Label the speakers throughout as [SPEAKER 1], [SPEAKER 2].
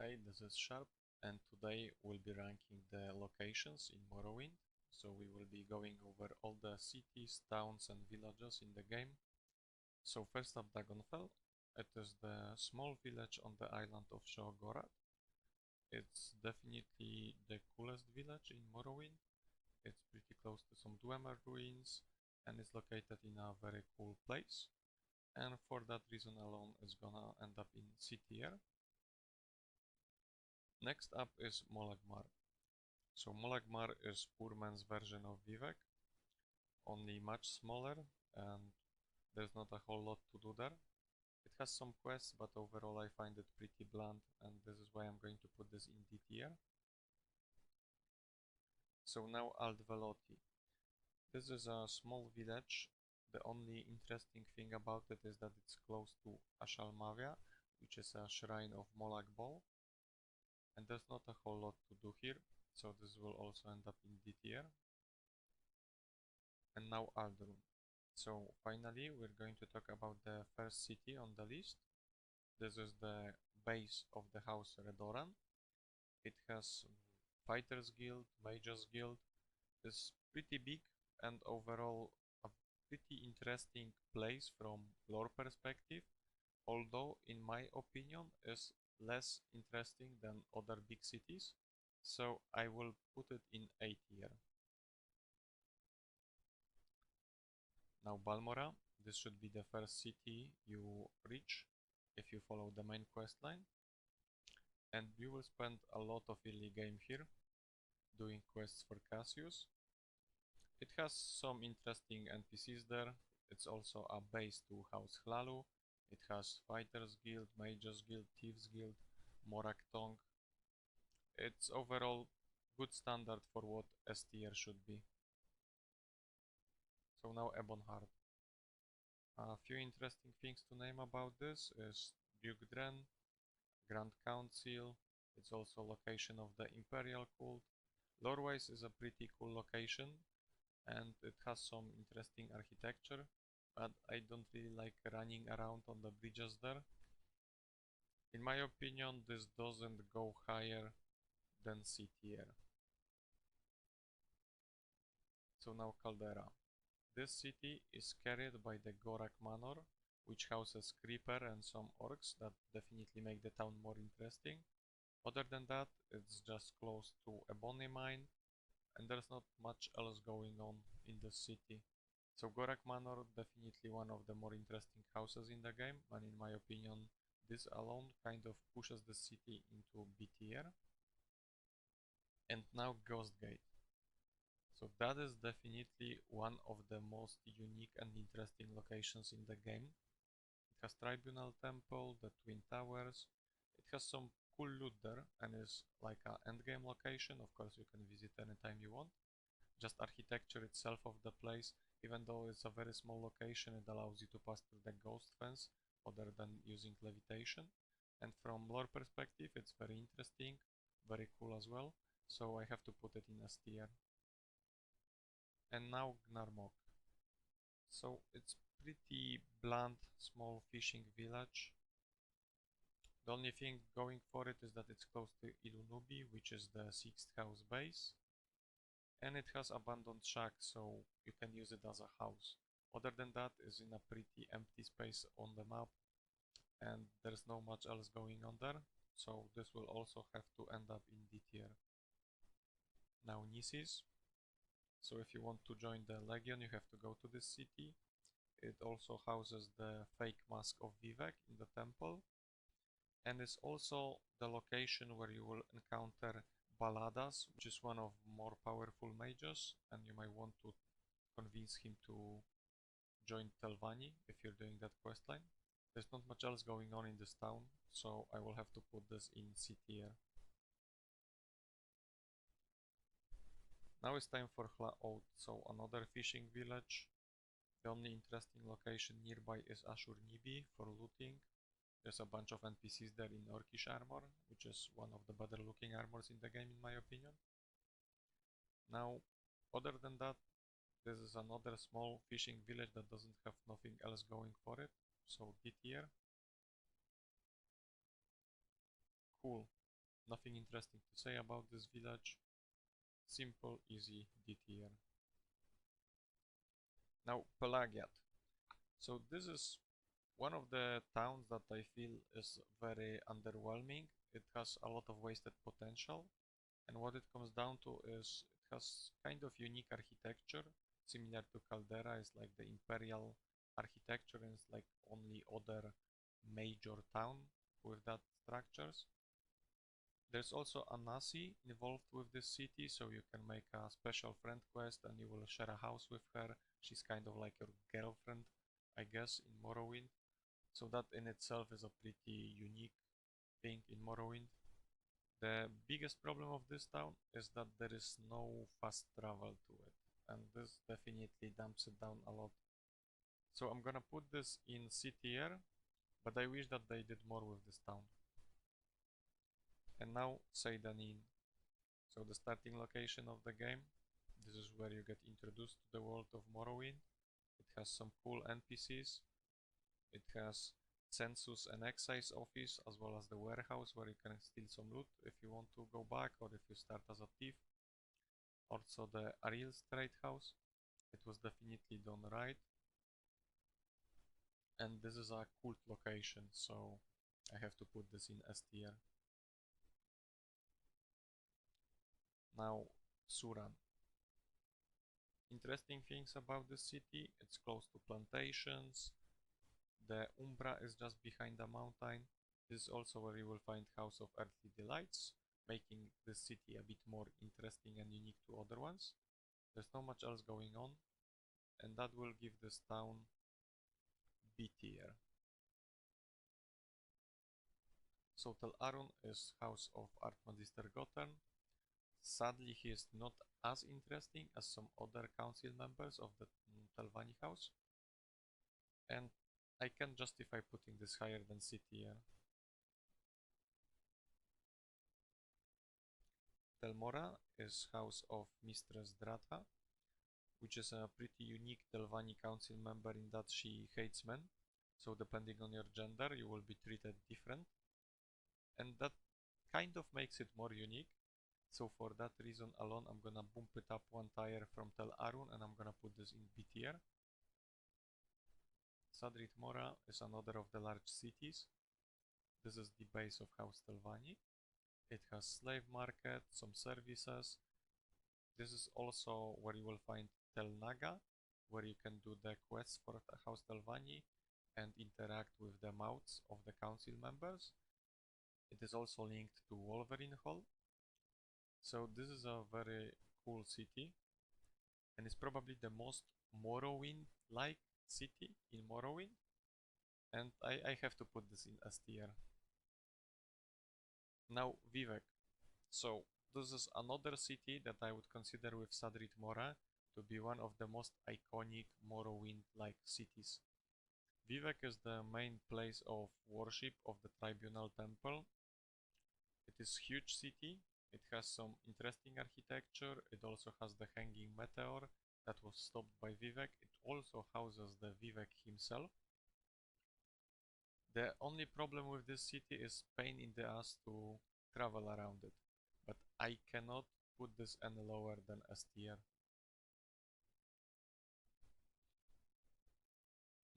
[SPEAKER 1] Hey, this is Sharp, and today we'll be ranking the locations in Morrowind. So we will be going over all the cities, towns and villages in the game. So first up, Dragonfell. It is the small village on the island of Sheogorath. It's definitely the coolest village in Morrowind. It's pretty close to some Dwemer ruins and it's located in a very cool place. And for that reason alone, it's gonna end up in C tier. Next up is Molagmar. So Molagmar is poor man's version of Vivec, only much smaller, and there's not a whole lot to do there. It has some quests, but overall I find it pretty bland, and this is why I'm going to put this in D tier. So now Aldvelotti. This is a small village. The only interesting thing about it is that it's close to Ashalmavia, which is a shrine of Molag Bal, and there's not a whole lot to do here, so this will also end up in D tier. And now Aldrun. So finally we're going to talk about the first city on the list. This is the base of the house Redoran. It has Fighters Guild, Mages Guild. It's pretty big and overall a pretty interesting place from lore perspective, although in my opinion is less interesting than other big cities, so I will put it in A tier. Now Balmora, this should be the first city you reach if you follow the main quest line, and you will spend a lot of early game here doing quests for Cassius. It has some interesting NPCs there. It's also a base to House Hlalu. It has Fighters Guild, Mages Guild, Thieves Guild, Morak Tong. It's overall good standard for what S tier should be. So now Ebonheart. A few interesting things to name about this is Duke Dren, Grand Council. It's also location of the Imperial Cult. Lore-wise is a pretty cool location and it has some interesting architecture, but I don't really like running around on the bridges there. In my opinion, this doesn't go higher than C tier. So now Caldera. This city is carried by the Gorak Manor, which houses Creeper and some orcs that definitely make the town more interesting. Other than that, it's just close to Ebony Mine, and there's not much else going on in the city. So Gorak Manor, definitely one of the more interesting houses in the game, and in my opinion, this alone kind of pushes the city into B tier. And now Ghostgate. So that is definitely one of the most unique and interesting locations in the game. It has Tribunal Temple, the Twin Towers. It has some cool loot there and is like an endgame location. Of course, you can visit anytime you want. Just architecture itself of the place, even though it's a very small location, it allows you to pass through the ghost fence other than using levitation. And from lore perspective, it's very interesting, very cool as well. So I have to put it in S tier. And now Gnarmok. So it's pretty bland, small fishing village. The only thing going for it is that it's close to Ilunubi, which is the 6th house base. And it has abandoned shack, so you can use it as a house. Other than that, is in a pretty empty space on the map, and there's no much else going on there, so this will also have to end up in D tier. Now Nissis. So if you want to join the Legion, you have to go to this city. It also houses the fake mask of Vivec in the temple, and it's also the location where you will encounter Baladas, which is one of more powerful mages, and you might want to convince him to join Telvanni if you're doing that questline. There's not much else going on in this town, so I will have to put this in C tier. Now it's time for Hlaod, so another fishing village. The only interesting location nearby is Ashur Nibi for looting. There's a bunch of NPCs there in Orcish armor, which is one of the better looking armors in the game in my opinion. Now, other than that, this is another small fishing village that doesn't have nothing else going for it, so D tier. Cool. Nothing interesting to say about this village. Simple, easy D tier. Now Pelagiat. So this is one of the towns that I feel is very underwhelming. It has a lot of wasted potential, and what it comes down to is it has kind of unique architecture, similar to Caldera. It's like the imperial architecture, and it's like only other major town with that structures. There's also a Nasi involved with this city, so you can make a special friend quest and you will share a house with her. She's kind of like your girlfriend, I guess, in Morrowind. So that in itself is a pretty unique thing in Morrowind. The biggest problem of this town is that there is no fast travel to it, and this definitely dumps it down a lot. So I'm gonna put this in C tier, but I wish that they did more with this town. And now Seydanin. So the starting location of the game. This is where you get introduced to the world of Morrowind. It has some cool NPCs. It has census and excise office, as well as the warehouse where you can steal some loot if you want to go back or if you start as a thief. Also the Ariel's trade house. It was definitely done right. And this is a cult location, so I have to put this in S tier. Now Suran. Interesting things about this city: it's close to plantations. The Umbra is just behind the mountain. This is also where you will find House of Earthly Delights, making this city a bit more interesting and unique to other ones. There's not much else going on, and that will give this town B tier. So Tel Aruhn is House of Archmagister Gotern. Sadly, he is not as interesting as some other council members of the Telvanni house, and I can justify putting this higher than C tier. Tel Mora is House of Mistress Dratha, which is a pretty unique Telvanni council member in that she hates men, so depending on your gender you will be treated different, and that kind of makes it more unique. So for that reason alone, I'm gonna bump it up one tier from Tel Aruhn, and I'm gonna put this in B tier. Sadrit Mora is another of the large cities. This is the base of House Telvanni. It has slave market, some services. This is also where you will find Tel Naga, where you can do the quests for House Telvanni and interact with the mouths of the council members. It is also linked to Wolverine Hall. So this is a very cool city, and it's probably the most Morrowind-like city in Morrowind, and I have to put this in S tier. Now Vivec. So this is another city that I would consider with Sadrit Mora to be one of the most iconic Morrowind-like cities. Vivec is the main place of worship of the Tribunal Temple. It is a huge city. It has some interesting architecture. It also has the hanging meteor that was stopped by Vivec. It also houses the Vivec himself. The only problem with this city is pain in the ass to travel around it, but I cannot put this any lower than S tier.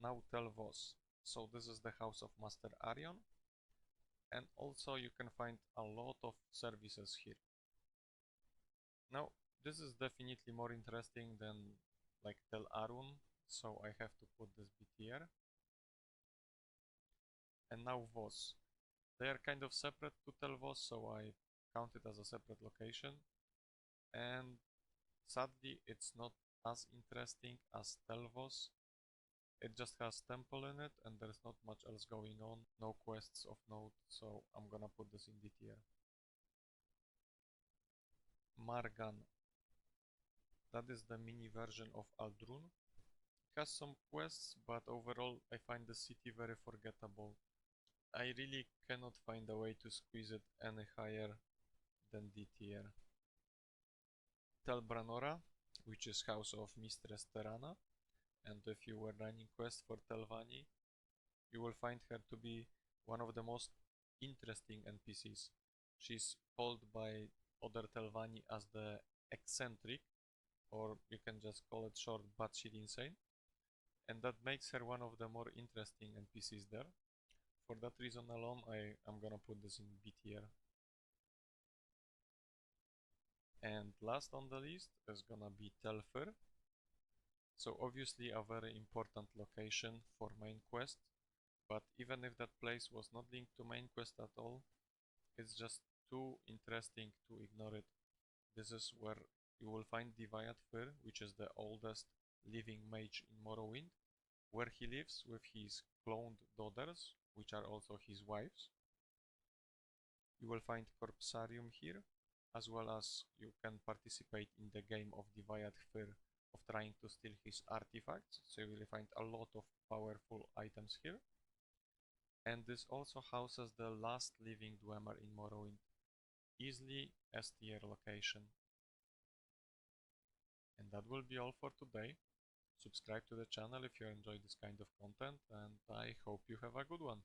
[SPEAKER 1] Now Tel Voss. So this is the house of Master Arion, and also you can find a lot of services here. Now this is definitely more interesting than like Tel Aruhn, so I have to put this B tier. And now Voss. They are kind of separate to Tel Voss, so I count it as a separate location. And sadly, it's not as interesting as Tel Voss. It just has temple in it, and there's not much else going on. No quests of note, so I'm gonna put this in D tier. Margan. That is the mini version of Aldrun. It has some quests, but overall I find the city very forgettable. I really cannot find a way to squeeze it any higher than D tier. Tel Branora, which is house of Mistress Terana, and if you were running quests for Telvanni, you will find her to be one of the most interesting NPCs. She's called by other Telvanni as the eccentric, or you can just call it short batshit insane, and that makes her one of the more interesting NPCs there. For that reason alone, I am gonna put this in B tier. And last on the list is gonna be Telfir. So obviously a very important location for main quest, but even if that place was not linked to main quest at all, it's just too interesting to ignore it. This is where you will find Diviad Fir, which is the oldest living mage in Morrowind, where he lives with his cloned daughters, which are also his wives. You will find Corpsarium here, as well as you can participate in the game of Diviad Fir of trying to steal his artifacts, so you will find a lot of powerful items here. And this also houses the last living Dwemer in Morrowind, easily S tier location. And that will be all for today. Subscribe to the channel if you enjoy this kind of content, and I hope you have a good one.